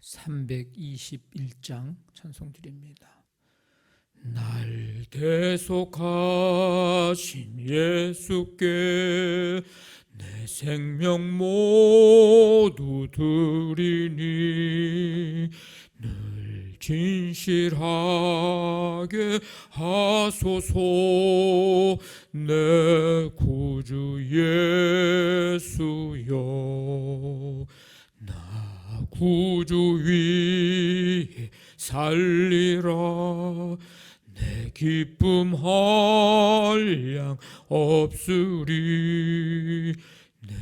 321장 찬송 드립니다. 날 대속하신 예수께 내 생명 모두 드리니 늘 진실하게 하소서. 내 구주 예수여, 나 구주 위에 살리라. 내 기쁨 한량 없으리. 내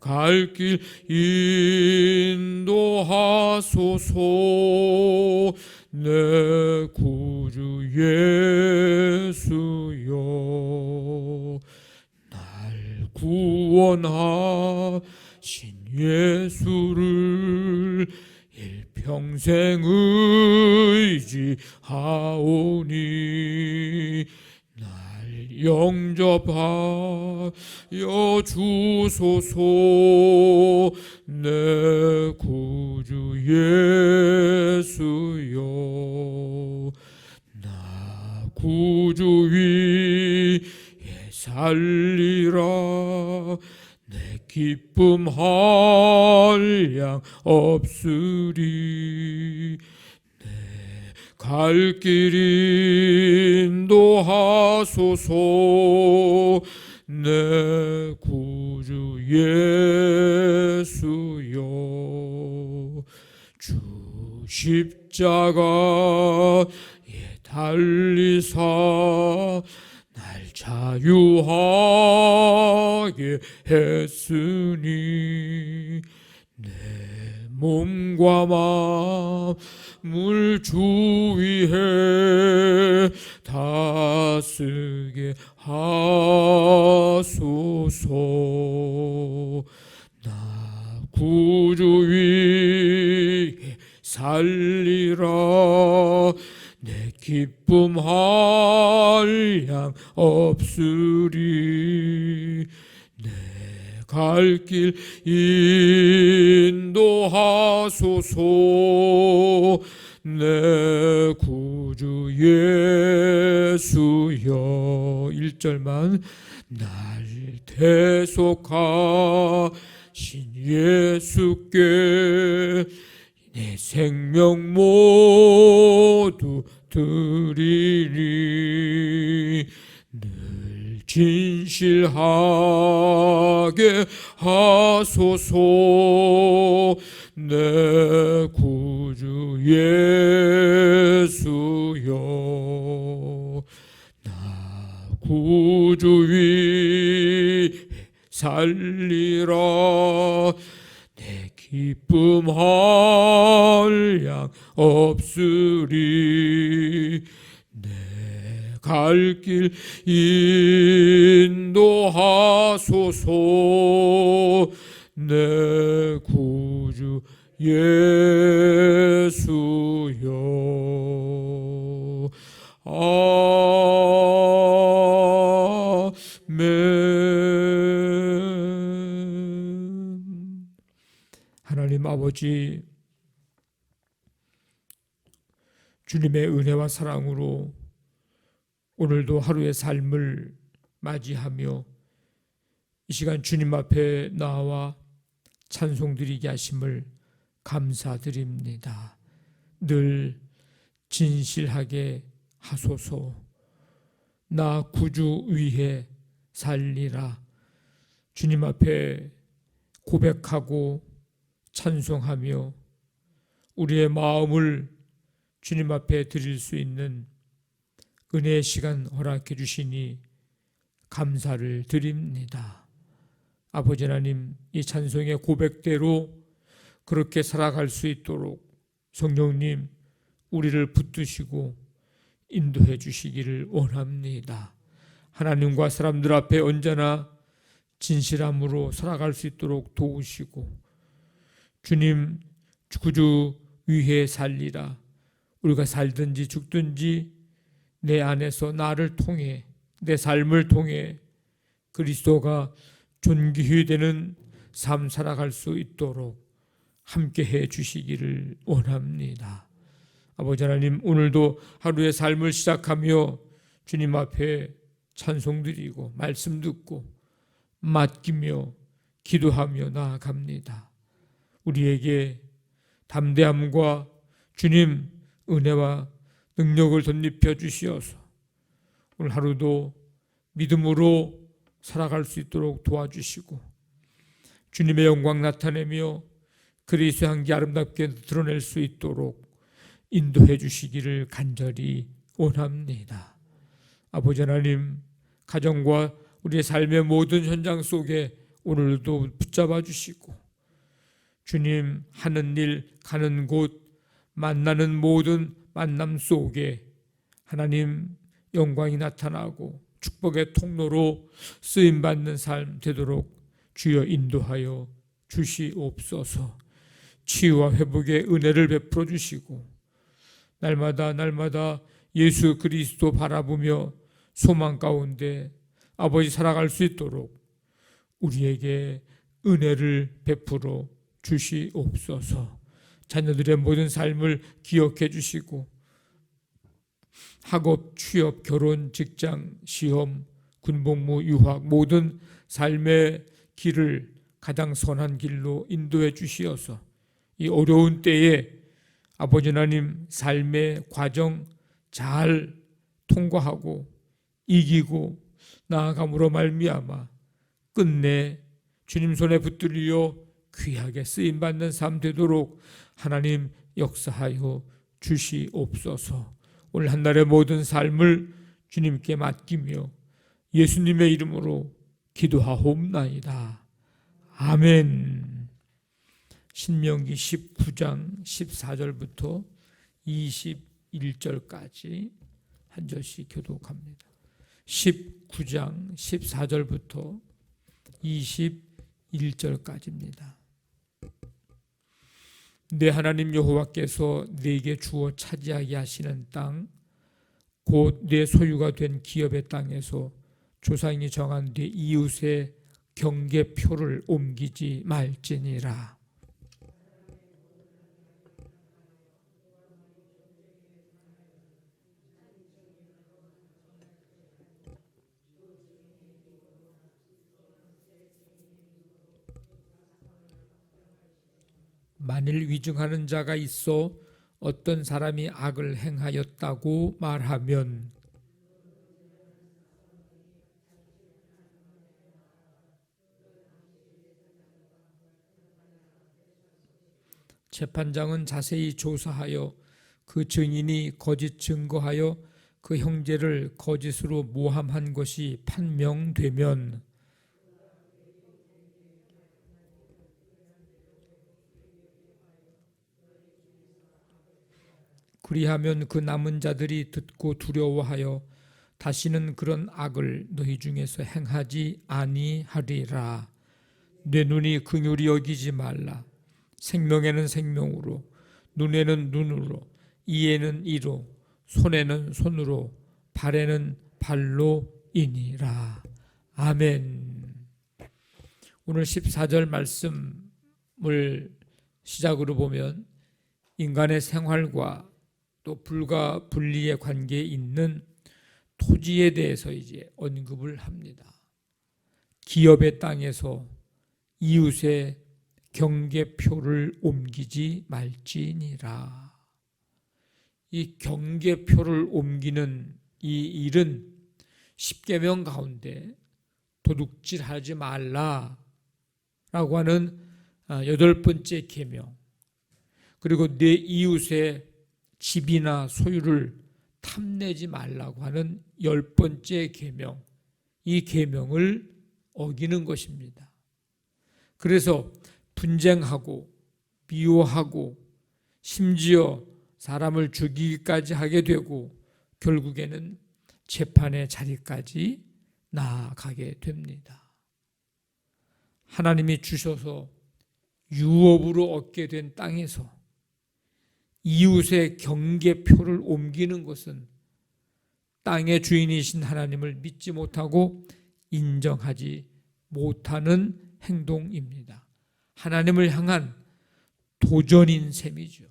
갈 길 인도하소서. 내 구주 예수여, 날 구원하신 예수를 일평생 의지하오니 날 영접하여 주소서. 내 구주 예수여, 나 구주 위에 살리라. 내 기쁨 한량 없으리. 내 갈 길 인도하소서. 내 구주 예수여, 주 십자가에 달리사 날 자유하게 했으니 내 몸과 마음을 주 위에 다스게 하소서. 나 구주 위에 살리라. 내 기쁨 한량 없으리. 내 갈 길 인도하소서. 내 구주 예수여. 1절만. 날 대속하신 예수께 내 생명 모두 드리니 늘 진실하게 하소서. 내 구주 예수여, 나 구주 위에 살리라. 내 기쁨 한량 없으리. 내 갈 길 인도하소서. 내 구주 예수여. 아멘. 하나님 아버지, 주님의 은혜와 사랑으로 오늘도 하루의 삶을 맞이하며 이 시간 주님 앞에 나와 찬송드리게 하심을 감사드립니다. 늘 진실하게 하소서. 나 구주 위에 살리라. 주님 앞에 고백하고 찬송하며 우리의 마음을 주님 앞에 드릴 수 있는 은혜의 시간 허락해 주시니 감사를 드립니다. 아버지 하나님, 이 찬송의 고백대로 그렇게 살아갈 수 있도록 성령님 우리를 붙드시고 인도해 주시기를 원합니다. 하나님과 사람들 앞에 언제나 진실함으로 살아갈 수 있도록 도우시고 주님 구주 위에 살리라. 우리가 살든지 죽든지 내 안에서 나를 통해 내 삶을 통해 그리스도가 존귀히 되는 삶 살아갈 수 있도록 함께해 주시기를 원합니다. 아버지 하나님, 오늘도 하루의 삶을 시작하며 주님 앞에 찬송드리고 말씀 듣고 맡기며 기도하며 나아갑니다. 우리에게 담대함과 주님 은혜와 능력을 덧입혀 주시어서 오늘 하루도 믿음으로 살아갈 수 있도록 도와주시고 주님의 영광 나타내며 그리스도의 향기 아름답게 드러낼 수 있도록 인도해 주시기를 간절히 원합니다. 아버지 하나님, 가정과 우리의 삶의 모든 현장 속에 오늘도 붙잡아 주시고 주님 하는 일, 가는 곳, 만나는 모든 만남 속에 하나님 영광이 나타나고 축복의 통로로 쓰임받는 삶 되도록 주여 인도하여 주시옵소서. 치유와 회복의 은혜를 베풀어 주시고 날마다 예수 그리스도 바라보며 소망 가운데 아버지 살아갈 수 있도록 우리에게 은혜를 베풀어 주시옵소서. 자녀들의 모든 삶을 기억해 주시고 학업, 취업, 결혼, 직장, 시험, 군복무, 유학 모든 삶의 길을 가장 선한 길로 인도해 주시어서 이 어려운 때에 아버지 하나님 삶의 과정 잘 통과하고 이기고 나아감으로 말미암아 끝내 주님 손에 붙들려 귀하게 쓰임받는 삶 되도록 하나님 역사하여 주시옵소서. 오늘 한날의 모든 삶을 주님께 맡기며 예수님의 이름으로 기도하옵나이다. 아멘. 신명기 19장 14절부터 21절까지 한 절씩 교독합니다. 19장 14절부터 21절까지입니다. 내 하나님 여호와께서 네게 주어 차지하게 하시는 땅, 곧 내 소유가 된 기업의 땅에서 조상이 정한 네 이웃의 경계표를 옮기지 말지니라. 만일 위증하는 자가 있어 어떤 사람이 악을 행하였다고 말하면 재판장은 자세히 조사하여 그 증인이 거짓 증거하여 그 형제를 거짓으로 모함한 것이 판명되면 그리하면 그 남은 자들이 듣고 두려워하여 다시는 그런 악을 너희 중에서 행하지 아니하리라. 내 눈이 긍휼히 여기지 말라. 생명에는 생명으로, 눈에는 눈으로, 이에는 이로, 손에는 손으로, 발에는 발로이니라. 아멘. 오늘 14절 말씀을 시작으로 보면 인간의 생활과 또 불가 분리의 관계에 있는 토지에 대해서 이제 언급을 합니다. 기업의 땅에서 이웃의 경계표를 옮기지 말지니라. 이 경계표를 옮기는 이 일은 십계명 가운데 도둑질하지 말라라고 하는 8번째 계명, 그리고 내 이웃의 집이나 소유를 탐내지 말라고 하는 10번째 계명, 이 계명을 어기는 것입니다. 그래서 분쟁하고 미워하고 심지어 사람을 죽이기까지 하게 되고 결국에는 재판의 자리까지 나아가게 됩니다. 하나님이 주셔서 유업으로 얻게 된 땅에서 이웃의 경계표를 옮기는 것은 땅의 주인이신 하나님을 믿지 못하고 인정하지 못하는 행동입니다. 하나님을 향한 도전인 셈이죠.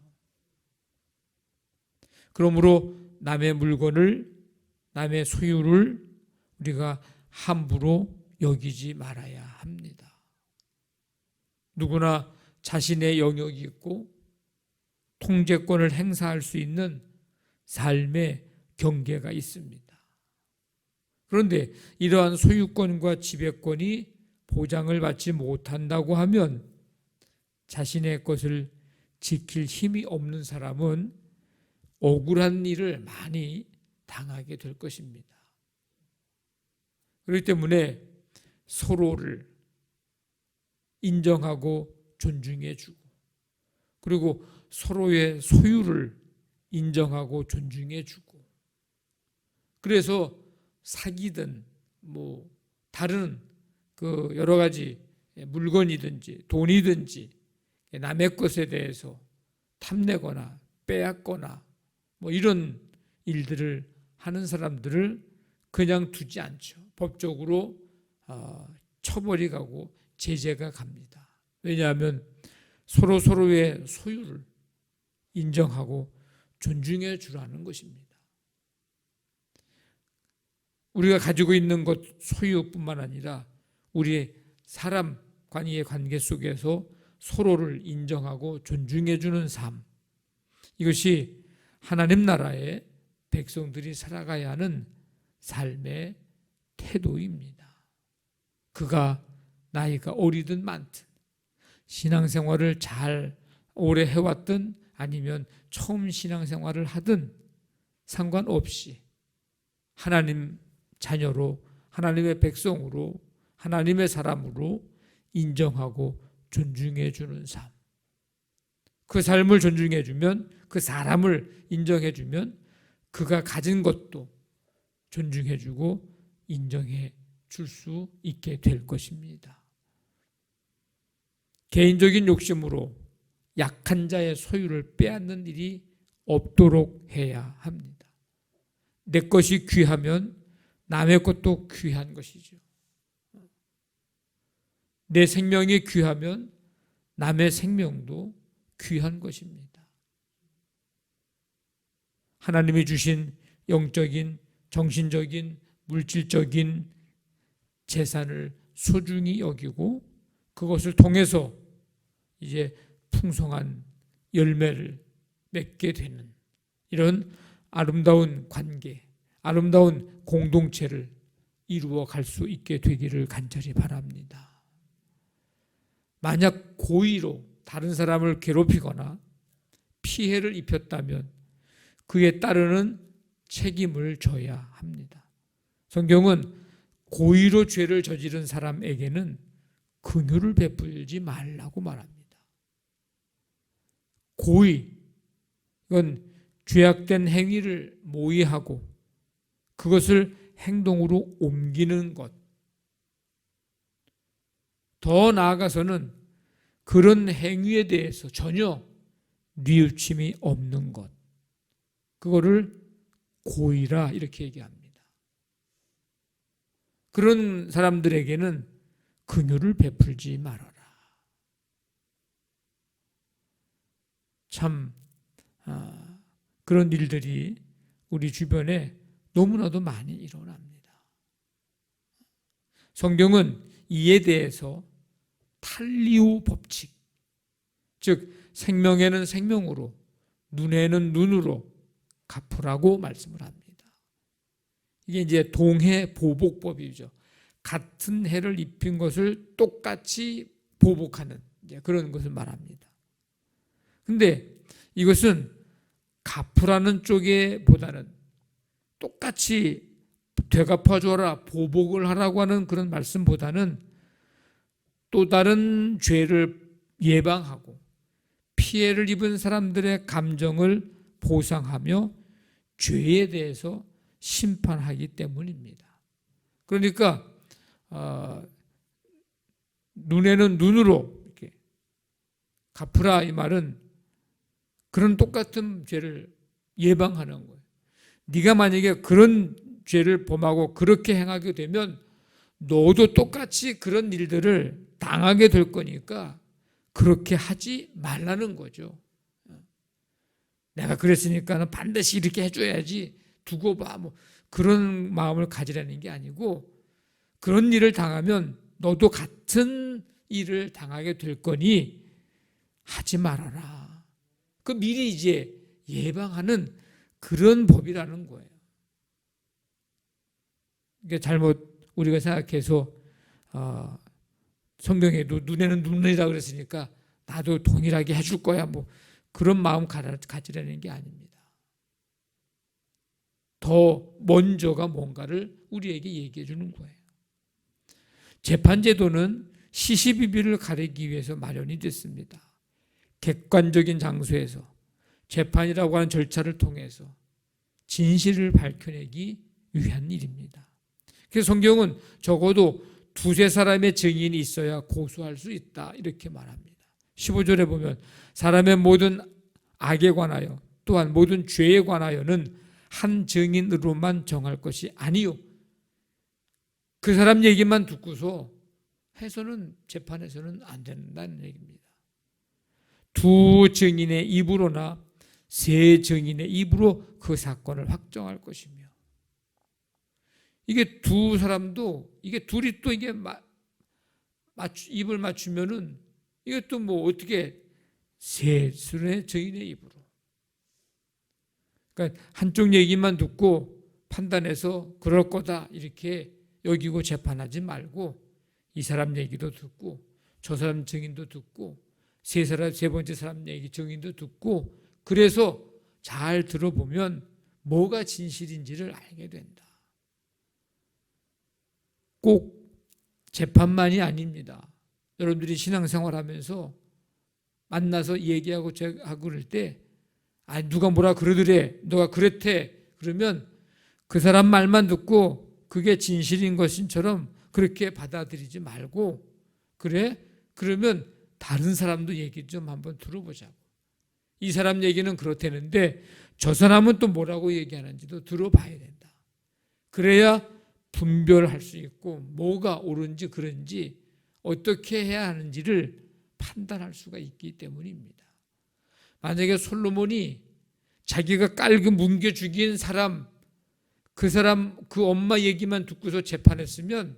그러므로 남의 물건을, 남의 소유를 우리가 함부로 여기지 말아야 합니다. 누구나 자신의 영역이 있고 통제권을 행사할 수 있는 삶의 경계가 있습니다. 그런데 이러한 소유권과 지배권이 보장을 받지 못한다고 하면 자신의 것을 지킬 힘이 없는 사람은 억울한 일을 많이 당하게 될 것입니다. 그렇기 때문에 서로를 인정하고 존중해주고, 그리고 서로의 소유를 인정하고 존중해주고, 그래서 사기든 다른 여러 가지 물건이든지 돈이든지 남의 것에 대해서 탐내거나 빼앗거나 이런 일들을 하는 사람들을 그냥 두지 않죠. 법적으로 처벌이 가고 제재가 갑니다. 왜냐하면 서로의 소유를 인정하고 존중해 주라는 것입니다. 우리가 가지고 있는 것 소유뿐만 아니라 우리의 사람 간의 관계 속에서 서로를 인정하고 존중해 주는 삶, 이것이 하나님 나라의 백성들이 살아가야 하는 삶의 태도입니다. 그가 나이가 어리든 많든, 신앙생활을 잘 오래 해왔든 아니면 처음 신앙생활을 하든 상관없이 하나님 자녀로, 하나님의 백성으로, 하나님의 사람으로 인정하고 존중해 주는 삶, 그 삶을 존중해 주면, 그 사람을 인정해 주면 그가 가진 것도 존중해 주고 인정해 줄 수 있게 될 것입니다. 개인적인 욕심으로 약한 자의 소유를 빼앗는 일이 없도록 해야 합니다. 내 것이 귀하면 남의 것도 귀한 것이죠. 내 생명이 귀하면 남의 생명도 귀한 것입니다. 하나님이 주신 영적인, 정신적인, 물질적인 재산을 소중히 여기고 그것을 통해서 이제 풍성한 열매를 맺게 되는 이런 아름다운 관계, 아름다운 공동체를 이루어 갈 수 있게 되기를 간절히 바랍니다. 만약 고의로 다른 사람을 괴롭히거나 피해를 입혔다면 그에 따르는 책임을 져야 합니다. 성경은 고의로 죄를 저지른 사람에게는 긍휼을 베풀지 말라고 말합니다. 고의, 이건 죄악된 행위를 모의하고 그것을 행동으로 옮기는 것. 더 나아가서는 그런 행위에 대해서 전혀 뉘우침이 없는 것. 그거를 고의라 이렇게 얘기합니다. 그런 사람들에게는 긍휼을 베풀지 말아라. 참 그런 일들이 우리 주변에 너무나도 많이 일어납니다. 성경은 이에 대해서 탈리오 법칙, 즉 생명에는 생명으로, 눈에는 눈으로 갚으라고 말씀을 합니다. 이게 이제 동해 보복법이죠. 같은 해를 입힌 것을 똑같이 보복하는 그런 것을 말합니다. 근데 이것은 갚으라는 쪽에 보다는 똑같이 되갚아줘라, 보복을 하라고 하는 그런 말씀보다는 또 다른 죄를 예방하고 피해를 입은 사람들의 감정을 보상하며 죄에 대해서 심판하기 때문입니다. 그러니까 눈에는 눈으로 이렇게 갚으라, 이 말은 그런 똑같은 죄를 예방하는 거예요. 네가 만약에 그런 죄를 범하고 그렇게 행하게 되면 너도 똑같이 그런 일들을 당하게 될 거니까 그렇게 하지 말라는 거죠. 내가 그랬으니까 반드시 이렇게 해줘야지, 두고 봐, 뭐 그런 마음을 가지라는 게 아니고, 그런 일을 당하면 너도 같은 일을 당하게 될 거니 하지 말아라. 그 미리 이제 예방하는 그런 법이라는 거예요. 이게 잘못 우리가 생각해서 성경에도 눈에는 눈이라 그랬으니까 나도 동일하게 해줄 거야, 뭐 그런 마음 가지라는 게 아닙니다. 더 먼저가 뭔가를 우리에게 얘기해 주는 거예요. 재판제도는 시시비비를 가리기 위해서 마련이 됐습니다. 객관적인 장소에서 재판이라고 하는 절차를 통해서 진실을 밝혀내기 위한 일입니다. 그래서 성경은 적어도 두세 사람의 증인이 있어야 고소할 수 있다, 이렇게 말합니다. 15절에 보면 사람의 모든 악에 관하여 또한 모든 죄에 관하여는 한 증인으로만 정할 것이 아니요, 그 사람 얘기만 듣고서 해서는 재판에서는 안 된다는 얘기입니다. 두 증인의 입으로나 세 증인의 입으로 그 사건을 확정할 것이며, 이게 두 사람도, 이게 둘이 또 이게 입을 맞추면은 이게 또 뭐 어떻게 세 증인의 입으로, 그러니까 한쪽 얘기만 듣고 판단해서 그럴 거다 이렇게 여기고 재판하지 말고, 이 사람 얘기도 듣고 저 사람 증인도 듣고 세 번째 사람 얘기 증인도 듣고, 그래서 잘 들어보면 뭐가 진실인지를 알게 된다. 꼭 재판만이 아닙니다. 여러분들이 신앙생활하면서 만나서 얘기하고 그럴 때 누가 뭐라 그러더래, 너가 그랬대, 그러면 그 사람 말만 듣고 그게 진실인 것처럼 그렇게 받아들이지 말고, 그래? 그러면 다른 사람도 얘기 좀 한번 들어보자고. 이 사람 얘기는 그렇다는데 저 사람은 또 뭐라고 얘기하는지도 들어봐야 된다. 그래야 분별할 수 있고 뭐가 옳은지 그른지 어떻게 해야 하는지를 판단할 수가 있기 때문입니다. 만약에 솔로몬이 자기가 깔고 뭉겨 죽인 사람, 그 엄마 얘기만 듣고서 재판했으면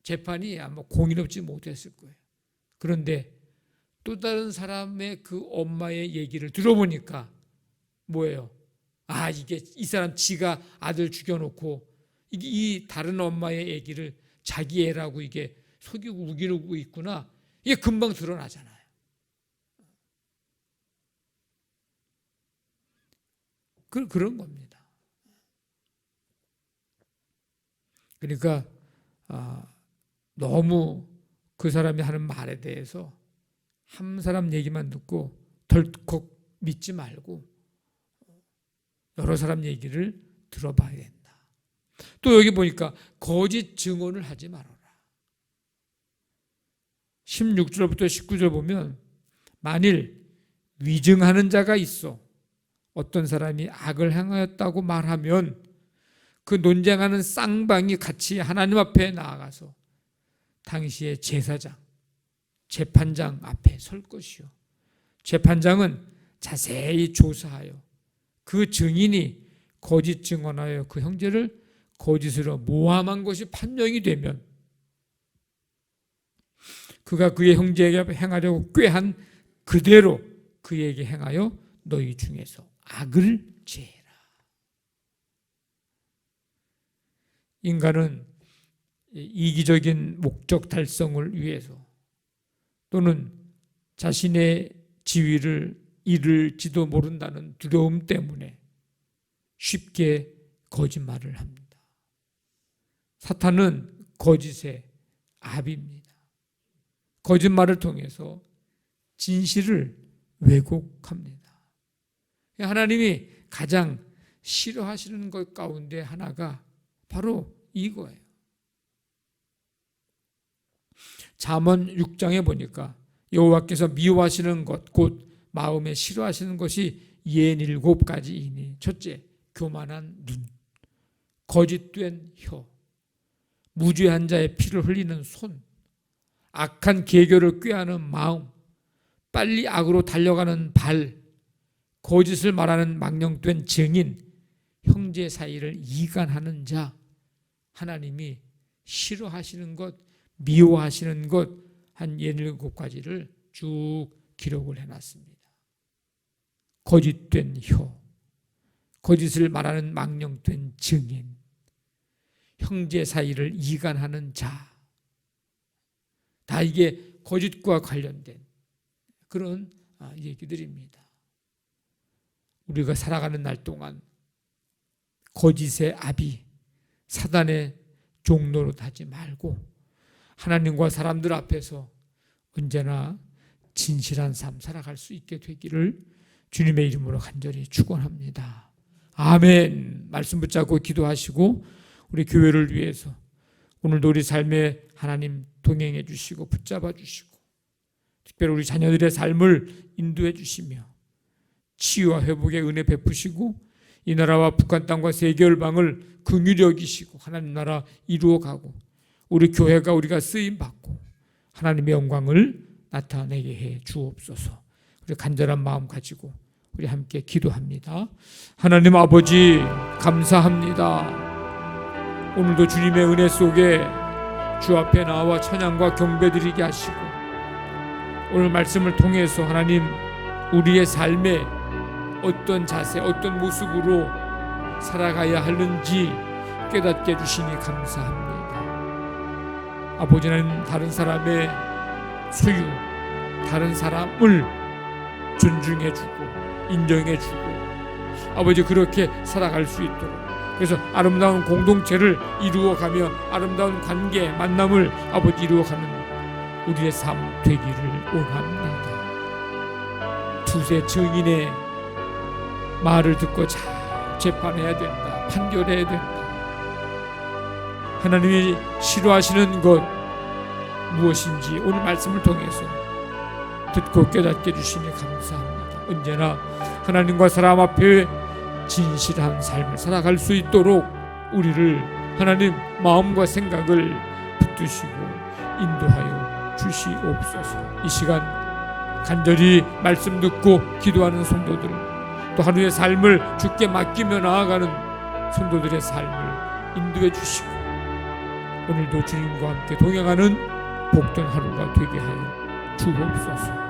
재판이 아마 공의롭지 못했을 거예요. 그런데 또 다른 사람의 그 엄마의 얘기를 들어보니까 뭐예요? 이게 이 사람 지가 아들 죽여놓고 이 다른 엄마의 얘기를 자기 애라고 이게 속이고 우기고 있구나, 이게 금방 드러나잖아요. 그런 겁니다. 그러니까 너무 그 사람이 하는 말에 대해서 한 사람 얘기만 듣고 덜컥 믿지 말고 여러 사람 얘기를 들어봐야 된다. 또 여기 보니까 거짓 증언을 하지 말아라. 16절부터 19절 보면 만일 위증하는 자가 있어 어떤 사람이 악을 행하였다고 말하면 그 논쟁하는 쌍방이 같이 하나님 앞에 나아가서 당시의 제사장, 재판장 앞에 설 것이요, 재판장은 자세히 조사하여 그 증인이 거짓 증언하여 그 형제를 거짓으로 모함한 것이 판명이 되면 그가 그의 형제에게 행하려고 꾀한 그대로 그에게 행하여 너희 중에서 악을 제해라. 인간은 이기적인 목적 달성을 위해서 또는 자신의 지위를 잃을지도 모른다는 두려움 때문에 쉽게 거짓말을 합니다. 사탄은 거짓의 압입니다. 거짓말을 통해서 진실을 왜곡합니다. 하나님이 가장 싫어하시는 것 가운데 하나가 바로 이거예요. 잠언 6장에 보니까 여호와께서 미워하시는 것 곧 마음에 싫어하시는 것이 67가지이니 첫째, 교만한 눈, 거짓된 혀, 무죄한 자의 피를 흘리는 손, 악한 계교를 꾀하는 마음, 빨리 악으로 달려가는 발, 거짓을 말하는 망령된 증인, 형제 사이를 이간하는 자, 하나님이 싫어하시는 것, 미워하시는 것 한 17가지를 쭉 기록을 해놨습니다. 거짓된 혀, 거짓을 말하는 망령된 증인, 형제 사이를 이간하는 자, 다 이게 거짓과 관련된 그런 얘기들입니다. 우리가 살아가는 날 동안 거짓의 아비, 사단의 종노릇 하지 말고 하나님과 사람들 앞에서 언제나 진실한 삶 살아갈 수 있게 되기를 주님의 이름으로 간절히 축원합니다. 아멘. 말씀 붙잡고 기도하시고 우리 교회를 위해서 오늘도 우리 삶에 하나님 동행해 주시고 붙잡아 주시고 특별히 우리 자녀들의 삶을 인도해 주시며 치유와 회복의 은혜 베푸시고 이 나라와 북한 땅과 세계 열방을 긍휼히 여기시고 하나님 나라 이루어가고 우리 교회가 우리가 쓰임받고 하나님의 영광을 나타내게 해 주옵소서. 우리 간절한 마음 가지고 우리 함께 기도합니다. 하나님 아버지 감사합니다. 오늘도 주님의 은혜 속에 주 앞에 나와 찬양과 경배드리게 하시고 오늘 말씀을 통해서 하나님 우리의 삶에 어떤 자세, 어떤 모습으로 살아가야 하는지 깨닫게 해주시니 감사합니다. 아버지 하나님 다른 사람의 소유, 다른 사람을 존중해주고 인정해주고 아버지 그렇게 살아갈 수 있도록 그래서 아름다운 공동체를 이루어가며 아름다운 관계, 만남을 아버지 이루어가는 우리의 삶 되기를 원합니다. 두세 증인의 말을 듣고 잘 재판해야 된다. 판결해야 된다. 하나님이 싫어하시는 것 무엇인지 오늘 말씀을 통해서 듣고 깨닫게 해주시니 감사합니다. 언제나 하나님과 사람 앞에 진실한 삶을 살아갈 수 있도록 우리를 하나님 마음과 생각을 붙드시고 인도하여 주시옵소서. 이 시간 간절히 말씀 듣고 기도하는 성도들 또 하루의 삶을 주께 맡기며 나아가는 성도들의 삶을 인도해 주시고 오늘도 주님과 함께 동행하는 복된 하루가 되게 하여 주옵소서.